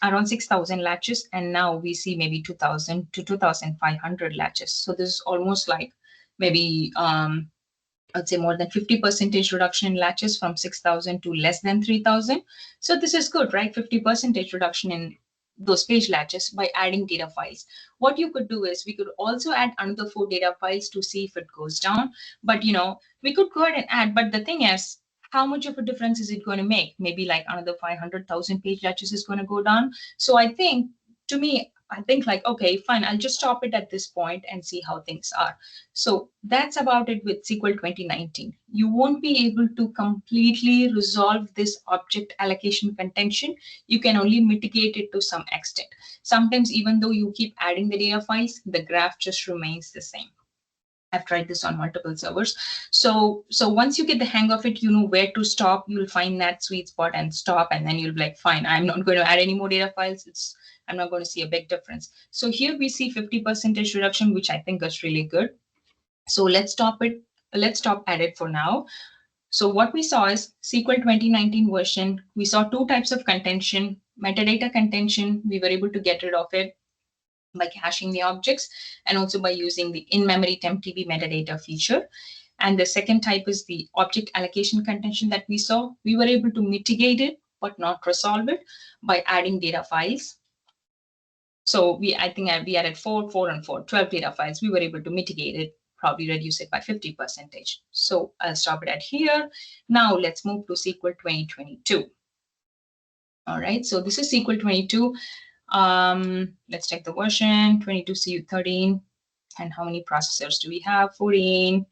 around 6,000 latches and now we see maybe 2,000 to 2,500 latches. So this is almost like maybe I'd say more than 50% reduction in latches from 6,000 to less than 3,000. So this is good, right? 50% reduction in those page latches by adding data files. What you could do is we could also add another 4 data files to see if it goes down. But we could go ahead and add, but the thing is, how much of a difference is it going to make? Maybe like another 500,000 page latches is going to go down. So I think, to me, I think like, okay, fine, I'll just stop it at this point and see how things are. So that's about it with SQL 2019. You won't be able to completely resolve this object allocation contention. You can only mitigate it to some extent. Sometimes, even though you keep adding the data files, the graph just remains the same. I've tried this on multiple servers. So once you get the hang of it, you know where to stop. You'll find that sweet spot and stop, and then you'll be like, fine, I'm not going to add any more data files. I'm not going to see a big difference. So here we see 50% reduction, which I think is really good. So let's stop it. Let's stop at it for now. So what we saw is SQL 2019 version. We saw two types of contention. Metadata contention, we were able to get rid of it by caching the objects and also by using the in-memory TempDB metadata feature. And the second type is the object allocation contention that we saw. We were able to mitigate it, but not resolve it by adding data files. So I think we added 4, 4, and 4, 12 data files. We were able to mitigate it, probably reduce it by 50%. So I'll stop it at here. Now let's move to SQL 2022. All right, so this is SQL 22. Let's check the version 22 CU13. And how many processors do we have? 14.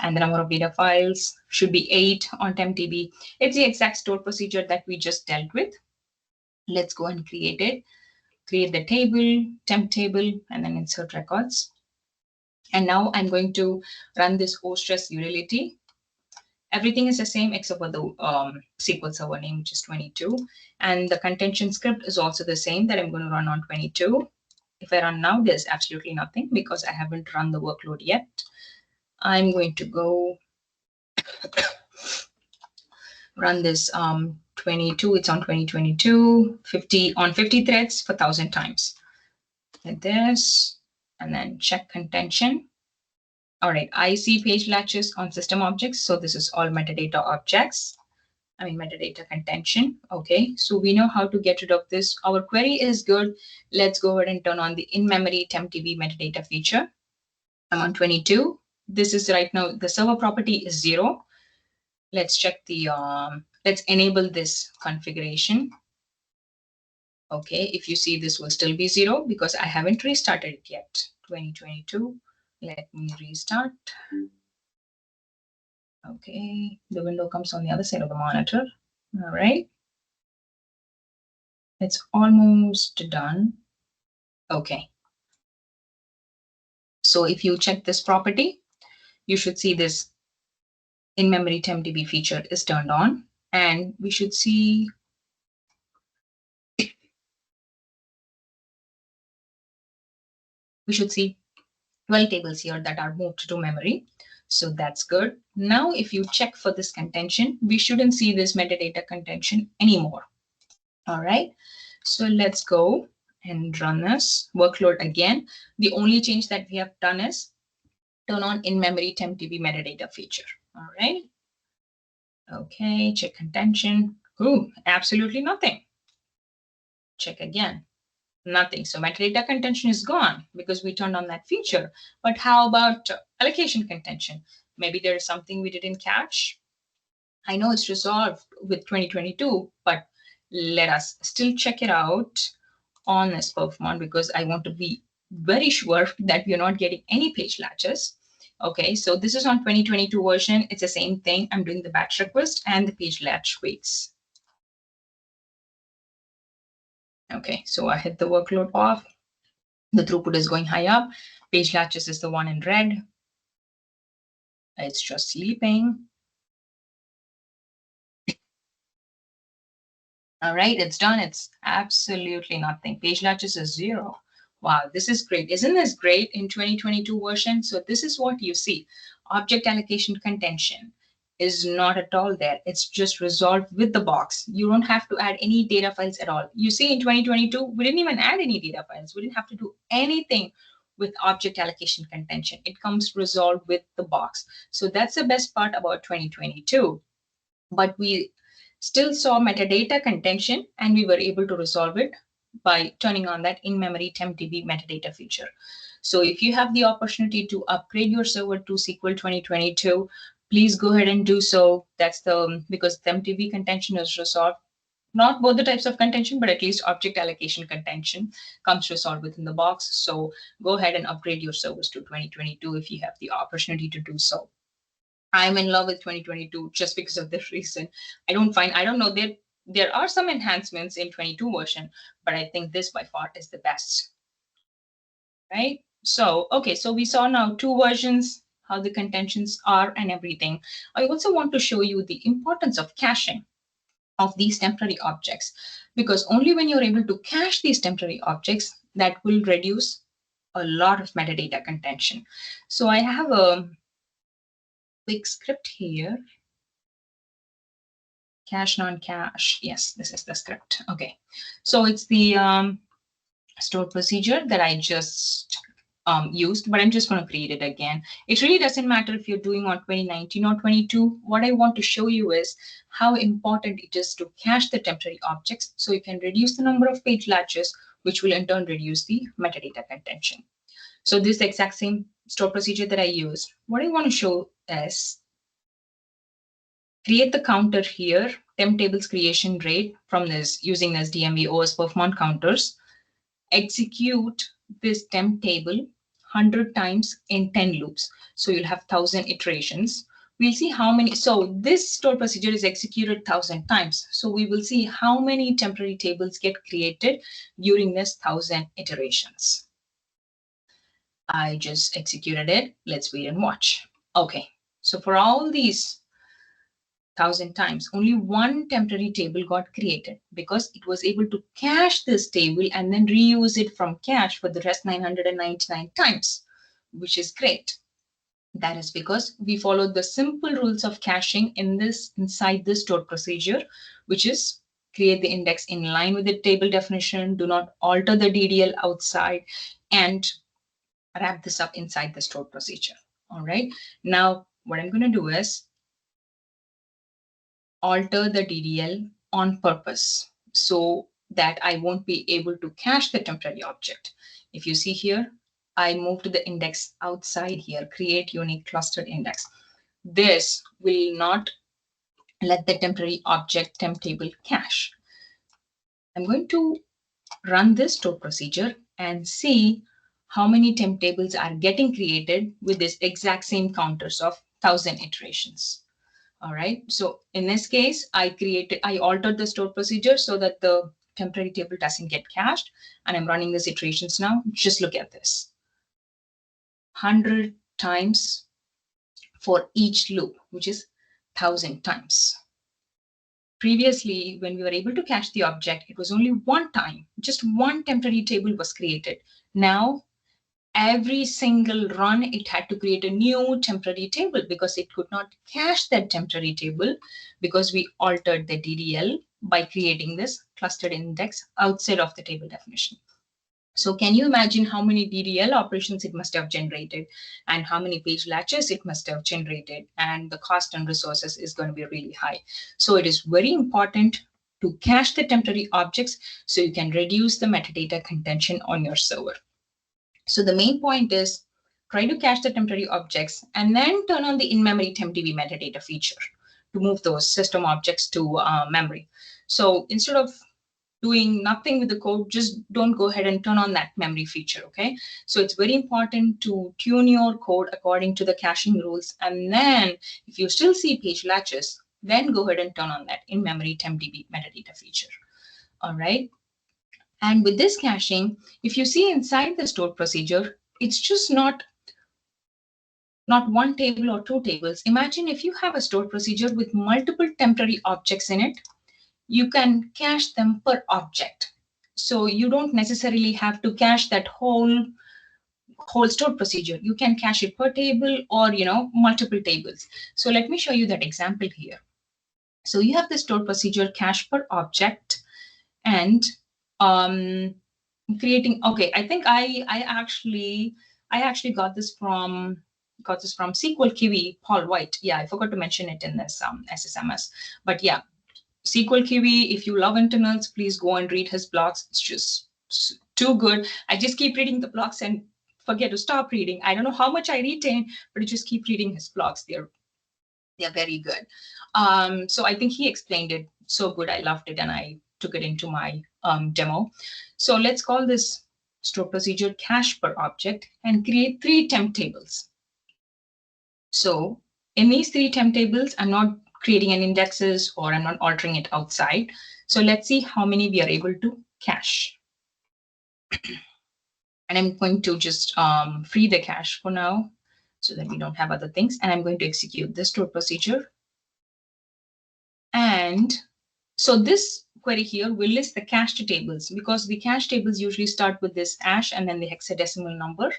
And the number of data files should be 8 on TempDB. It's the exact store procedure that we just dealt with. Let's go and create it. Create the table, temp table, and then insert records. And now I'm going to run this ostress utility. Everything is the same except for the SQL Server name, which is 22. And the contention script is also the same that I'm going to run on 22. If I run now, there's absolutely nothing because I haven't run the workload yet. I'm going to go run this 22. It's on 2022, 50 on 50 threads for 1,000 times. Like this, and then check contention. All right, I see page latches on system objects. So this is all metadata objects. Metadata contention. Okay, so we know how to get rid of this. Our query is good. Let's go ahead and turn on the in-memory TempDB metadata feature. I'm on 22. This is right now, the server property is 0. Let's check the, let's enable this configuration. Okay, if you see, this will still be 0 because I haven't restarted it yet. 2022. Let me restart. Okay, the window comes on the other side of the monitor. All right. It's almost done. Okay. So if you check this property, you should see this in-memory TempDB feature is turned on, and we should see we should see 12 tables here that are moved to memory. So that's good. Now, if you check for this contention, we shouldn't see this metadata contention anymore. All right. So let's go and run this workload again. The only change that we have done is turn on in-memory TempDB metadata feature. All right. Okay, check contention. Ooh, absolutely nothing. Check again. Nothing. So metadata contention is gone because we turned on that feature. But how about allocation contention? Maybe there is something we didn't catch. I know it's resolved with 2022, but let us still check it out on this performance because I want to be very sure that we are not getting any page latches. Okay, so this is on 2022 version. It's the same thing. I'm doing the batch request and the page latch waits. Okay, so I hit the workload off. The throughput is going high up. Page latches is the one in red. It's just sleeping. All right, it's done. It's absolutely nothing. Page latches is 0. Wow, this is great. Isn't this great in 2022 version? So this is what you see. Object allocation contention is not at all there. It's just resolved with the box. You don't have to add any data files at all. You see in 2022, we didn't even add any data files. We didn't have to do anything with object allocation contention. It comes resolved with the box. So that's the best part about 2022. But we still saw metadata contention and we were able to resolve it by turning on that in-memory TempDB metadata feature. So if you have the opportunity to upgrade your server to SQL 2022, please go ahead and do so. That's because TempDB contention is resolved. Not both the types of contention, but at least object allocation contention comes resolved within the box. So go ahead and upgrade your servers to 2022 if you have the opportunity to do so. I'm in love with 2022 just because of this reason. I don't know, there are some enhancements in 22 version, but I think this by far is the best, right? So, okay, so we saw now two versions, how the contentions are and everything. I also want to show you the importance of caching of these temporary objects, because only when you're able to cache these temporary objects, that will reduce a lot of metadata contention. So I have a quick script here. Cache, non-cache. Yes, this is the script. Okay, so it's the stored procedure that I just used, but I'm just going to create it again. It really doesn't matter if you're doing on 2019 or 22. What I want to show you is how important it is to cache the temporary objects so you can reduce the number of page latches, which will in turn reduce the metadata contention. So this exact same stored procedure that I use, what I want to show is create the counter here, temp tables creation rate from this using this DMV OS perf counters, execute this temp table 100 times in 10 loops. So you'll have 1,000 iterations. We'll see how many, so this stored procedure is executed 1,000 times. So we will see how many temporary tables get created during this 1,000 iterations. I just executed it. Let's wait and watch. Okay, so for all these 1,000 times, only one temporary table got created because it was able to cache this table and then reuse it from cache for the rest 999 times, which is great. That is because we followed the simple rules of caching inside this stored procedure, which is create the index in line with the table definition, do not alter the DDL outside, and wrap this up inside the stored procedure. All right. Now, what I'm going to do is alter the DDL on purpose so that I won't be able to cache the temporary object. If you see here, I moved the index outside here, create unique clustered index. This will not let the temporary object temp table cache. I'm going to run this stored procedure and see how many temp tables are getting created with this exact same counters of 1,000 iterations. All right, so in this case, I altered the stored procedure so that the temporary table doesn't get cached, and I'm running these iterations now. Just look at this. 100 times for each loop, which is 1,000 times. Previously, when we were able to cache the object, it was only one time, just one temporary table was created. Now, every single run, it had to create a new temporary table because it could not cache that temporary table because we altered the DDL by creating this clustered index outside of the table definition. So can you imagine how many DDL operations it must have generated and how many page latches it must have generated, and the cost and resources is going to be really high. So it is very important to cache the temporary objects so you can reduce the metadata contention on your server. So the main point is try to cache the temporary objects and then turn on the in-memory TempDB metadata feature to move those system objects to memory. So instead of doing nothing with the code, just don't go ahead and turn on that memory feature, okay? So it's very important to tune your code according to the caching rules. And then if you still see page latches, then go ahead and turn on that in-memory TempDB metadata feature, all right? And with this caching, if you see inside the stored procedure, it's just not one table or two tables. Imagine if you have a stored procedure with multiple temporary objects in it, you can cache them per object. So you don't necessarily have to cache that whole stored procedure. You can cache it per table or multiple tables. So let me show you that example here. So you have the stored procedure cache per object and creating. Okay, I think I actually got this from SQL Kiwi Paul White. Yeah, I forgot to mention it in this SSMS, but yeah. SQL Kiwi, if you love internals, please go and read his blogs. It's just too good. I just keep reading the blogs and forget to stop reading. I don't know how much I retain, but I just keep reading his blogs. They're very good. So I think he explained it so good. I loved it and I took it into my demo. So let's call this store procedure cache per object and create 3 temp tables. So in these 3 temp tables, I'm not creating an indexes or I'm not altering it outside. So let's see how many we are able to cache. And I'm going to just free the cache for now so that we don't have other things. And I'm going to execute this store procedure. And so this query here will list the cached tables because the cache tables usually start with this hash and then the hexadecimal number.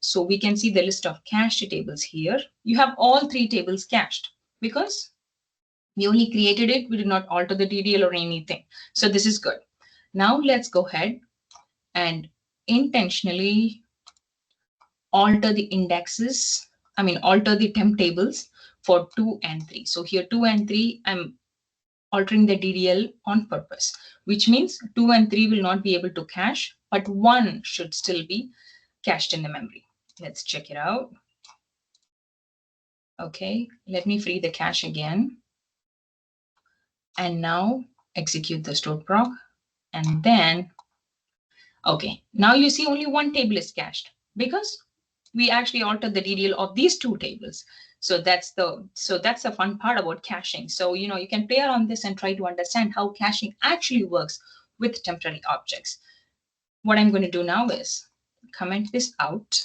So we can see the list of cached tables here. You have all 3 tables cached because we only created it. We did not alter the DDL or anything. So this is good. Now let's go ahead and intentionally alter the indexes. Alter the temp tables for 2 and 3. So here 2 and 3, I'm altering the DDL on purpose, which means 2 and 3 will not be able to cache, but 1 should still be cached in the memory. Let's check it out. Okay, let me free the cache again. And now execute the store proc. And then, okay, now you see only 1 table is cached because we actually altered the DDL of these 2 tables. So that's the fun part about caching. So, you can play around this and try to understand how caching actually works with temporary objects. What I'm going to do now is comment this out.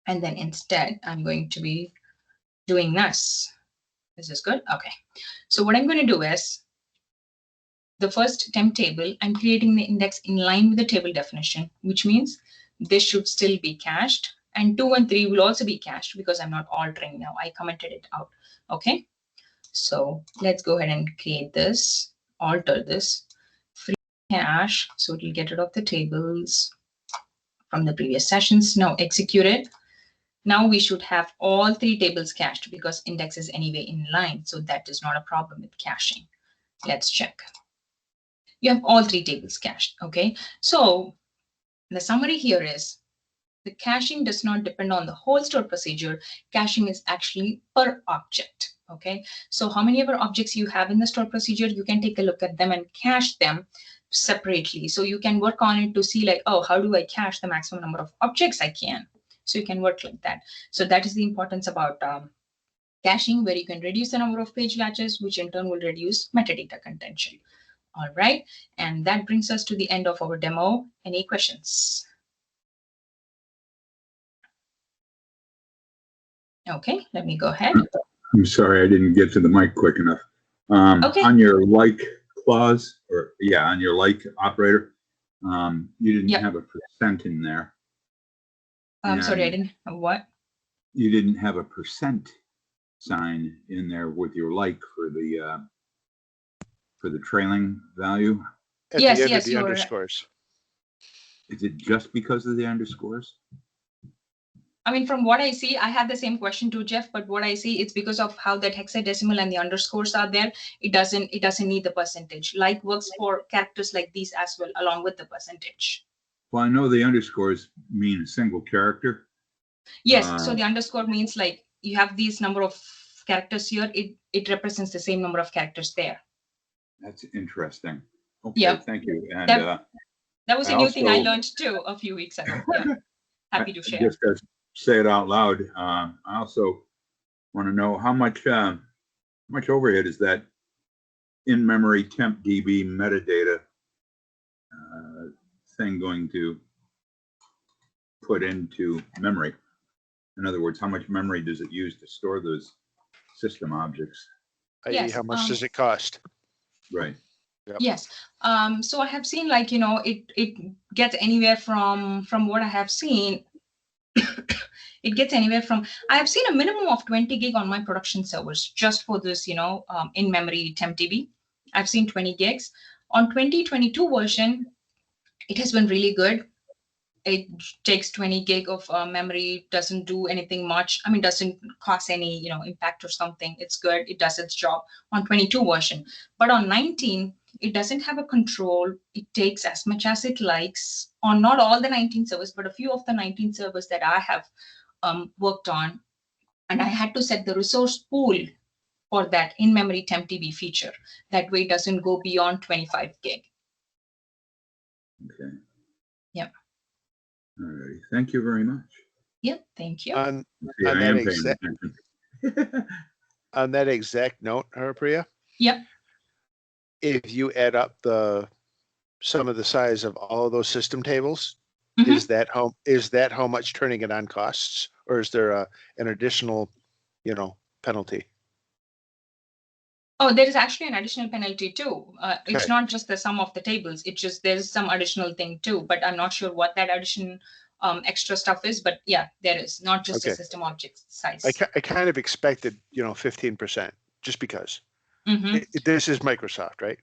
And then instead, I'm going to be doing this. This is good. Okay. So what I'm going to do is the first temp table, I'm creating the index in line with the table definition, which means this should still be cached. And 2 and 3 will also be cached because I'm not altering now. I commented it out. Okay. So let's go ahead and create this, alter this, free cache. So it will get rid of the tables from the previous sessions. Now execute it. Now we should have all 3 tables cached because index is anyway in line. So that is not a problem with caching. Let's check. You have all 3 tables cached. Okay. So the summary here is the caching does not depend on the whole store procedure. Caching is actually per object. Okay. So how many ever objects you have in the store procedure, you can take a look at them and cache them separately. So you can work on it to see like, oh, how do I cache the maximum number of objects I can? So you can work like that. So that is the importance about caching, where you can reduce the number of page latches, which in turn will reduce metadata contention. All right. And that brings us to the end of our demo. Any questions? Okay, let me go ahead. I'm sorry, I didn't get to the mic quick enough. Okay. On your like clause, or yeah, on your like operator, you didn't have a percent in there. I'm sorry, I didn't have what? You didn't have a percent sign in there with your like for the trailing value. At Yes, the end yes, of the underscores. Is it just because of the underscores? I mean, from what I see, I had the same question too, Jeff, but what I see, it's because of how that hexadecimal and the underscores are there. It doesn't need the percentage. Like works for characters like these as well, along with the percentage. Well, I know the underscores mean a single character. Yes, so the underscore means like you have these number of characters here. It represents the same number of characters there. That's interesting. Okay, yep. Thank you. And that was a new thing I learned too a few weeks ago. Yeah. Happy to share. Just to say it out loud, I also want to know how much overhead is that in-memory TempDB metadata thing going to put into memory? In other words, how much memory does it use to store those system objects? i.e. how much does it cost? Right. Yep. Yes. So I have seen like, it gets anywhere from what I have seen. It gets anywhere from, I have seen a minimum of 20 gig on my production servers just for this, in-memory TempDB. I've seen 20 gigs. On 2022 version, it has been really good. it takes 20 gig of memory, doesn't do anything much. I mean, doesn't cause any, impact or something. It's good. It does its job on 22 version. But on 19, it doesn't have a control. It takes as much as it likes on not all the 19 servers, but a few of the 19 servers that I have worked on. And I had to set the resource pool for that in-memory TempDB feature. That way it doesn't go beyond 25 gig. Okay. Yep. All right. Thank you very much. Yep. Thank you. On Yeah, I that am exact- paying attention. on that exact note, Haripriya, Yep. if you add up some of the size of all of those system tables, Mhm. is that how much turning it on costs, or is there an additional, penalty? Oh, there is actually an additional penalty too. It's Okay. not just the sum of the tables. It's just there's some additional thing too, but I'm not sure what that addition extra stuff is. But yeah, there is not just the Okay. system object size. I kind of expected, 15%, just because. Mhm. This is Microsoft, right?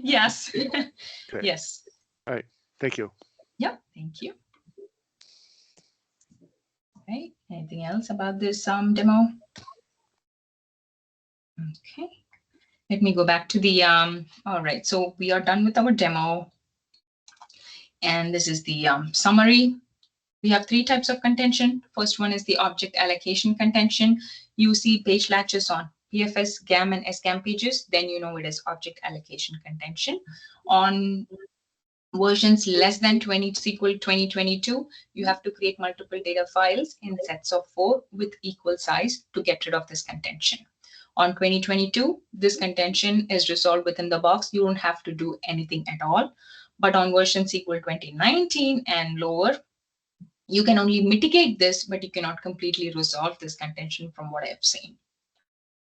Yes. Okay. Yes. Thank you. Yep. Thank you. Okay. Anything else about this demo? Okay. Let me go back to the all right. So we are done with our demo. And this is the summary. We have three types of contention. First one is the object allocation contention. You see page latches on PFS, GAM, and SGAM pages, then you know it is object allocation contention. On versions less than 20 SQL 2022, you have to create multiple data files in sets of 4 with equal size to get rid of this contention. On 2022, this contention is resolved within the box. You don't have to do anything at all. But on version SQL 2019 and lower, you can only mitigate this, but you cannot completely resolve this contention from what I've seen.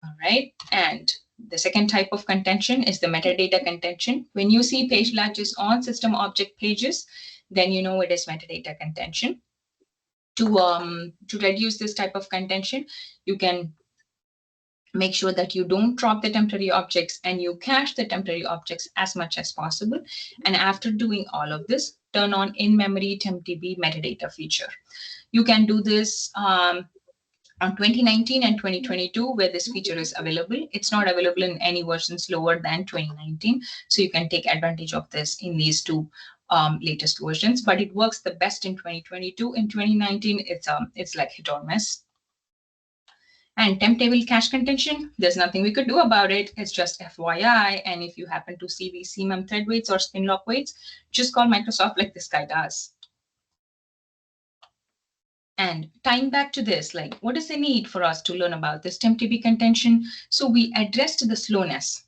All right. And the second type of contention is the metadata contention. When you see page latches on system object pages, then you know it is metadata contention. To reduce this type of contention, you can make sure that you don't drop the temporary objects and you cache the temporary objects as much as possible. And after doing all of this, turn on in-memory TempDB metadata feature. You can do this on 2019 and 2022, where this feature is available. It's not available in any versions lower than 2019. So you can take advantage of this in these two latest versions, but it works the best in 2022. In 2019, it's like hit or miss. And temp table cache contention, there's nothing we could do about it. It's just FYI. And if you happen to see these CMM thread weights or spin lock weights, just call Microsoft like this guy does. And tying back to this, like, what is the need for us to learn about this TempDB contention? So we addressed the slowness.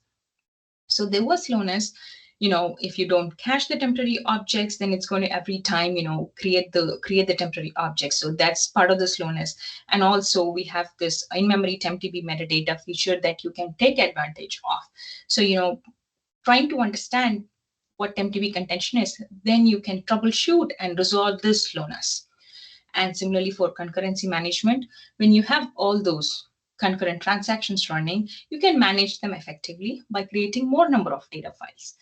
So there was slowness. If you don't cache the temporary objects, then it's going to every time, create the temporary objects. So that's part of the slowness. And also we have this in-memory TempDB metadata feature that you can take advantage of. So, trying to understand what TempDB contention is, then you can troubleshoot and resolve this slowness. And similarly for concurrency management, when you have all those concurrent transactions running, you can manage them effectively by creating more number of data files.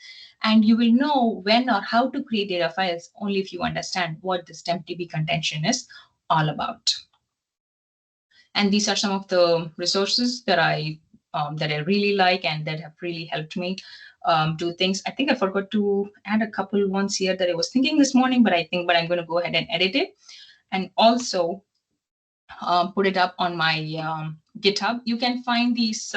And you will know when or how to create data files only if you understand what this TempDB contention is all about. And these are some of the resources that I really like and that have really helped me do things. I think I forgot to add a couple ones here that I was thinking this morning, but I'm going to go ahead and edit it. And also put it up on my GitHub. You can find these,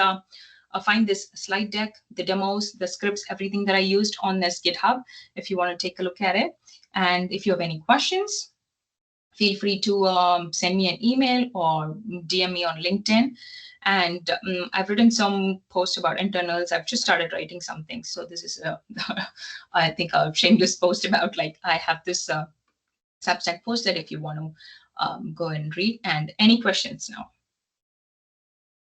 find this slide deck, the demos, the scripts, everything that I used on this GitHub, if you want to take a look at it. And if you have any questions, feel free to send me an email or DM me on LinkedIn. And I've written some posts about internals. I've just started writing something. So this is, I think, a shameless post about, like, I have this Substack post that if you want to go and read. And any questions now?